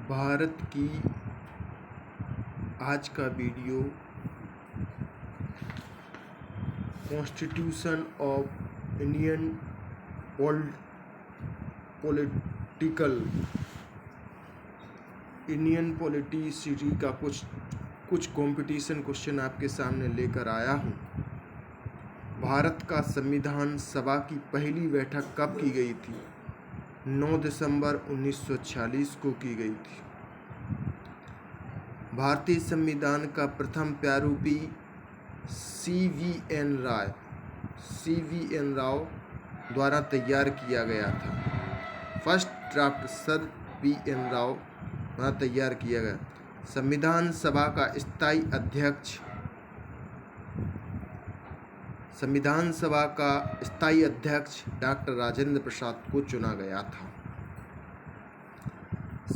भारत की आज का video constitution of Indian political Indian politicity का कुछ कंपटीशन क्वेश्चन आपके सामने लेकर आया हूँ। भारत का संविधान सभा की पहली बैठक कब की गई थी? 9 दिसंबर 1946 को की गई थी। भारतीय संविधान का प्रथम प्रारूपी CVN राव द्वारा तैयार किया गया था। First draft sir VN Rao द्वारा तैयार किया गया। संविधान सभा का स्थायी अध्यक्ष डॉक्टर राजेंद्र प्रसाद को चुना गया था।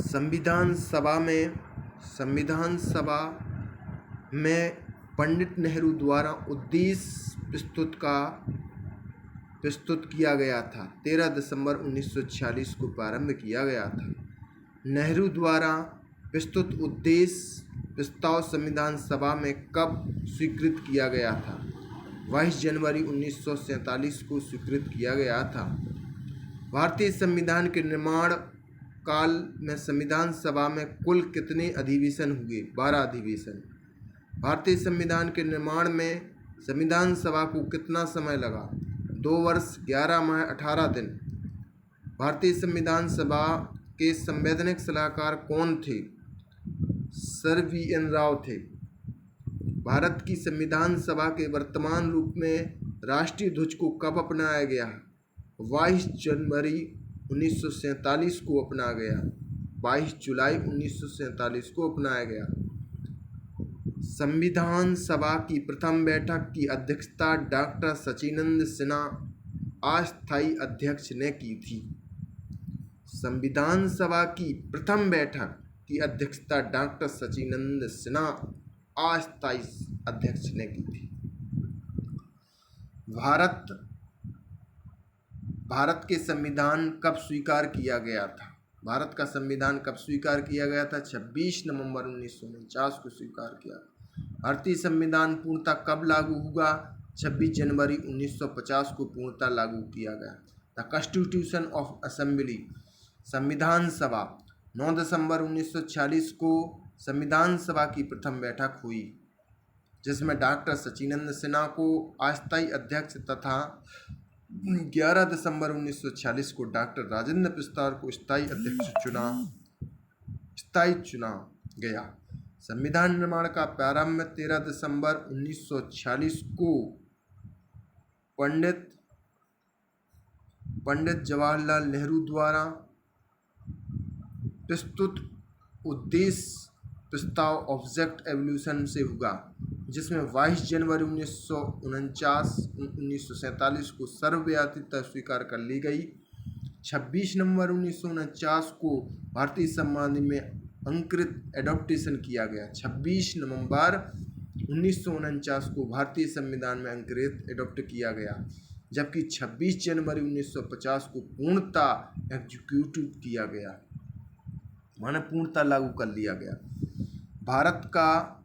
संविधान सभा में पंडित नेहरू द्वारा उद्देश्य प्रस्तुत किया गया था। 13 दिसंबर 1946 को प्रारंभ किया गया था। नेहरू द्वारा प्रस्तुत उद्देश्य प्रस्ताव संविधान सभा में कब स्वीकृत किया गया था? 22 जनवरी 1947 को स्वीकृत किया गया था। भारतीय संविधान के निर्माण काल में संविधान सभा में कुल कितने अधिवेशन हुए? 12 अधिवेशन। भारतीय संविधान के निर्माण में संविधान सभा को कितना समय लगा? 2 वर्ष 11 माह 18 दिन। भारतीय संविधान सभा के संवैधानिक सलाहकार कौन थे? सर VN राव थे। भारत की संविधान सभा के वर्तमान रूप में राष्ट्रीय ध्वज को कब अपनाया गया? 22 जनवरी 1947 को अपनाया गया। 22 जुलाई 1947 को अपनाया गया। संविधान सभा की प्रथम बैठक की अध्यक्षता डॉक्टर सच्चिदानंद सिन्हा अस्थायी अध्यक्ष ने की थी। संविधान सभा की प्रथम बैठक की अध्यक्षता डॉक्टर सच्चिदानंद सिन्हा अस्थायी अध्यक्ष ने की थी। भारत के संविधान कब स्वीकार किया गया था? भारत का संविधान कब स्वीकार किया गया था? 26 नवंबर 1949 को स्वीकार किया। भारतीय संविधान पूर्णतः कब लागू हुआ? 26 जनवरी 1950 को पूर्णतः लागू किया गया। द कॉन्स्टिट्यूशन ऑफ असेंबली संविधान सभा 9 दिसंबर 1946 को संविधान सभा की प्रथम बैठक हुई, जिसमें डॉक्टर सच्चिदानंद सिन्हा को अस्थायी अध्यक्ष तथा 11 दिसंबर 1946 को डॉक्टर राजेंद्र प्रसाद को स्थायी अध्यक्ष चुना गया। संविधान निर्माण का प्रारंभ 13 दिसंबर 1946 को पंडित जवाहरलाल नेहरू द्वारा प्रस्तुत उद्देश्य प्रस्ताव ऑब्जेक्ट एवोल्यूशन से हुआ, जिसमें 22 जनवरी 1947 को सर्वव्यापीता स्वीकार कर ली गई। 26 नवंबर 1949 को भारतीय संविधान में अंकित एडॉप्टेशन किया गया। 26 नवंबर 1949 को भारतीय संविधान में अंकित एडॉप्ट किया गया, जबकि 26 जनवरी 1950 को पूर्णतः एग्जीक्यूट किया गया, माने पूर्णतः लागू कर लिया गया। भारत का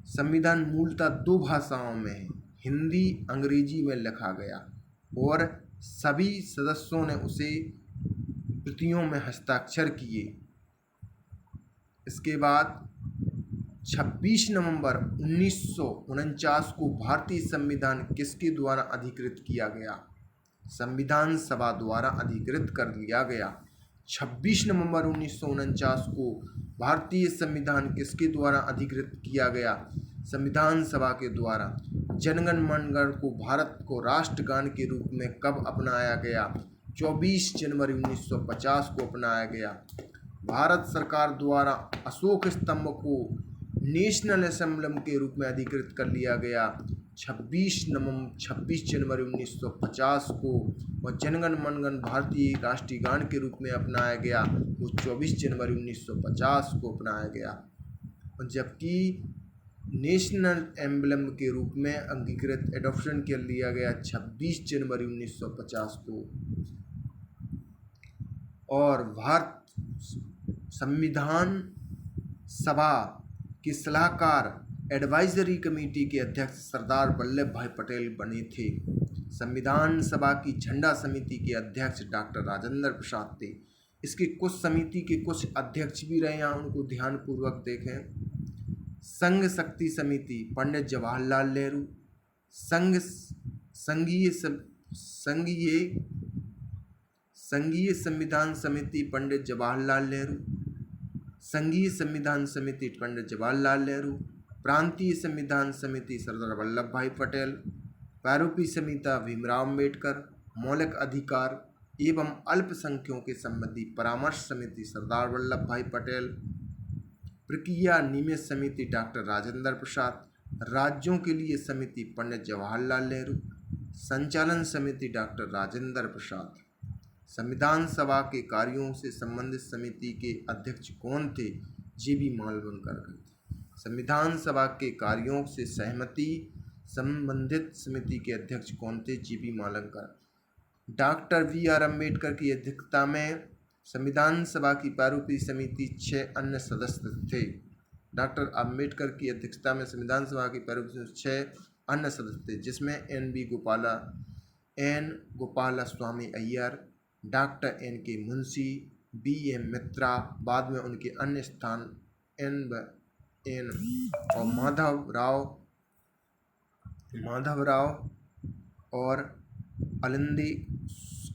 संविधान मूलतः 2 भाषाओं में है, हिंदी अंग्रेजी में लिखा गया और सभी सदस्यों ने उसे प्रतियों में हस्ताक्षर किए। इसके बाद 26 नवंबर 1949 को भारतीय संविधान किसके द्वारा अधिकृत किया गया? संविधान सभा द्वारा अधिकृत कर लिया गया। 26 नवंबर 1949 को भारतीय संविधान किसके द्वारा अधिकृत किया गया? संविधान सभा के द्वारा। जनगण मन को भारत को राष्ट्रगान के रूप में कब अपनाया गया? 24 जनवरी 1950 को अपनाया गया। भारत सरकार द्वारा अशोक स्तंभ को नेशनल एम्बलम के रूप में अधिकृत कर लिया गया 26 जनवरी 1950 को, और जनगण मनगण भारतीय राष्ट्रीय गान के रूप में अपनाया गया वो 24 जनवरी 1950 को अपनाया गया, और जबकि नेशनल एम्बलम के रूप में अंगीकृत एडॉप्शन कर लिया गया 26 जनवरी 1950 को। और भारत संविधान सभा के सलाहकार एडवाइजरी कमेटी के अध्यक्ष सरदार वल्लभ भाई पटेल बने थे। संविधान सभा की झंडा समिति के अध्यक्ष डॉक्टर राजेंद्र प्रसाद थे। इसके कुछ समिति के कुछ अध्यक्ष भी रहे हैं, उनको ध्यानपूर्वक देखें। संघ शक्ति समिति पंडित जवाहरलाल नेहरू, संघीय संविधान समिति पंडित जवाहरलाल नेहरू, संघीय संविधान समिति पंडित जवाहरलाल नेहरू, प्रांतीय संविधान समिति सरदार वल्लभ भाई पटेल, प्रारूपी समिति भीमराव अम्बेडकर, मौलिक अधिकार एवं अल्पसंख्यकों के संबंधी परामर्श समिति सरदार वल्लभ भाई पटेल, प्रक्रिया नियमित समिति डॉक्टर राजेंद्र प्रसाद, राज्यों के लिए समिति पंडित जवाहरलाल नेहरू, संचालन समिति डॉक्टर राजेंद्र प्रसाद। संविधान सभा के कार्यों से संबंधित समिति के अध्यक्ष कौन थे? जी.बी. मालवणकर थे। संविधान सभा के कार्यों से सहमति संबंधित समिति के अध्यक्ष कौन थे? G B. Mavalankar. Doctor B R. Ambedkar की अध्यक्षता में संविधान सभा की प्रारूपी समिति 6 अन्य सदस्य थे। डॉक्टर अम्बेडकर की अध्यक्षता में संविधान सभा की प्रारूपी समिति 6 अन्य सदस्य थे, जिसमें N Gopalaswami Iyer, doctor N.K. Munshi, B.M. Mitra, बाद में उनके अन्य स्थान N. और माधव राव और अलिंदी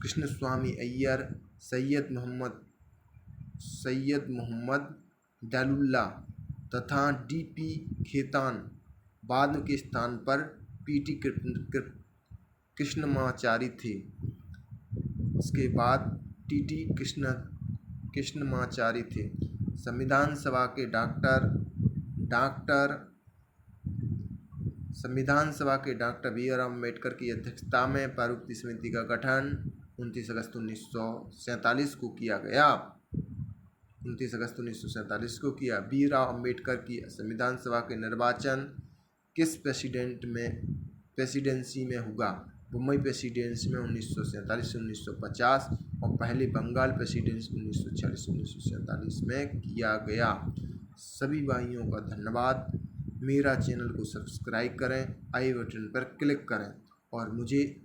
कृष्णस्वामी अय्यर, सैयद मोहम्मद दलुल्ला तथा D.P. खेतान, बाद के स्थान पर P.T. कृष्णमाचारी थे। इसके बाद T.T. कृष्णमाचारी थे। संविधान सभा के डॉक्टर बी.आर. अम्बेडकर की अध्यक्षता में प्रारूपी समिति का गठन 29 अगस्त 1947 को किया गया। 29 अगस्त 1947 को किया। बी.आर. अम्बेडकर की संविधान सभा के निर्वाचन किस प्रेसिडेंसी में हुआ? मुंबई प्रेसिडेंसी में 1947 से 1950 और पहले बंगाल प्रेसिडेंसी 1946 से 1947 में किया गया। सभी भाइयों का धन्यवाद। मेरा चैनल को सब्सक्राइब करें, आई बटन पर क्लिक करें और मुझे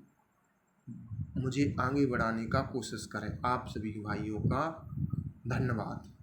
आगे बढ़ाने का कोशिश करें। आप सभी भाइयों का धन्यवाद।